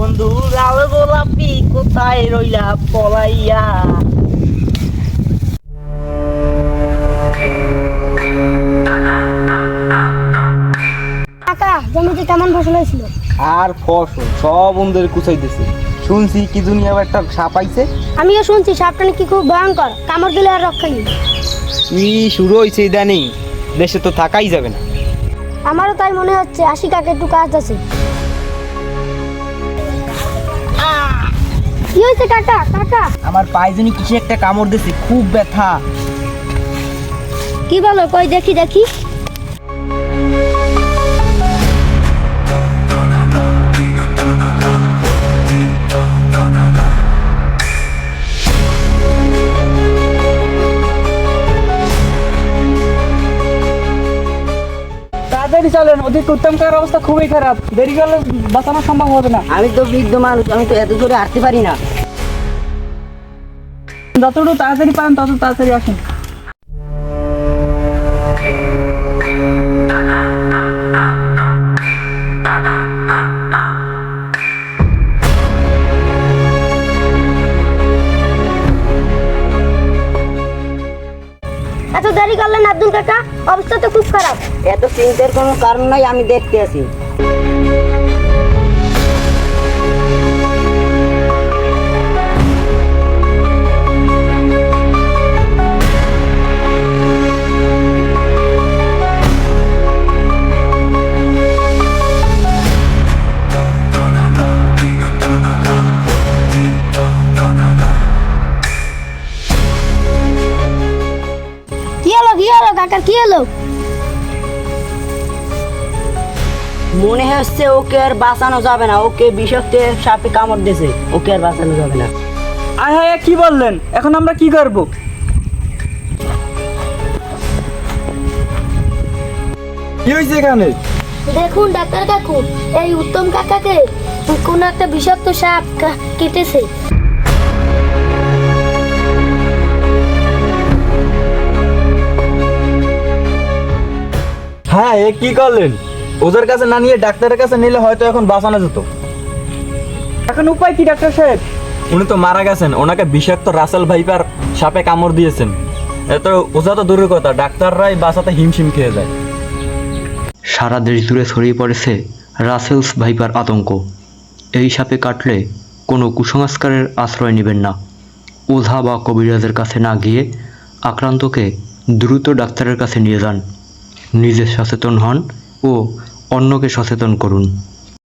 বন্ধু লাল গোলাপি কোথায় রইলা পলাইয়া। কাকা জমিতে কেমন ফসল হয়েছিল? আর ফসল সব বন্ধুদের কুচাইতেছে। শুনছি কি দুনিয়া একটা সাপ আইছে। আমিও শুনছি সাপটা নাকি খুব ভয়ঙ্কর, কামড় দিলে আর রক্ষা নেই। কি শুরু হয়েছে ইদানিং, দেশে তো থাকাই যাবে না। আমারও তাই মনে হচ্ছে, আসি কাকে একটু কাজ আছে। কি হয়েছে কাকা? কাকা আমার পায়ে জনি কিছু একটা কামড় দিছে, খুব ব্যথা। কি বলো, কই দেখি দেখি। তাড়াতাড়ি চলেন, ওদিকে উত্তমকার অবস্থা খুবই খারাপ, দেরি করলে বাঁচানো সম্ভব হবে না। আমি তো বৃদ্ধ মানুষ, আমি তো এত জোরে হাঁটতে পারি না। যতটুকু তাড়াতাড়ি পারেন তত তাড়াতাড়ি আসেন। এত দেরি করলেন আব্দুল কাকা? অবস্থা তো খুব খারাপ। এত চিন্তার কোনো কারণ নাই, আমি দেখতে আছি। কি হলো কাকার, কি হলো? মনে হচ্ছে ওকে আর বাঁচানো যাবে না, ওকে বিষাক্ত সাপে কামড় দিয়েছে, ওকে আর বাঁচানো যাবে না। আয় হায়, কি বললেন? এখন আমরা কি করব? কি হয়েছে এখানে? দেখুন ডাক্তার কাকু, এই উত্তম কাকাকে কোন একটা বিষাক্ত সাপ কেটেছে। হ্যাঁ, এ কি করলেন? ওদের কাছে না নিয়ে ডাক্তারের কাছে নিলে হয়তো এখন বাঁচানো যেত। এখন উপায় কি ডাক্তার সাহেব? উনি তো মারা গেছেন, ওনাকে বিষাক্ত রাসেল ভাইপার সাপে কামড় দিয়েছেন। এত ওজা তো দূরের কথা, ডাক্তাররাই বাঁচাতে হিমশিম খেয়ে যায়। সারা দেশ জুড়ে ছড়িয়ে পড়েছে রাসেলস ভাইপার আতঙ্ক। এই সাপে কাটলে কোনো কুসংস্কারের আশ্রয় নেবেন না। ওঝা বা কবিরাজের কাছে না গিয়ে আক্রান্তকে দ্রুত ডাক্তারের কাছে নিয়ে যান। নিজে সচেতন হন ও অন্যকে সচেতন করুন।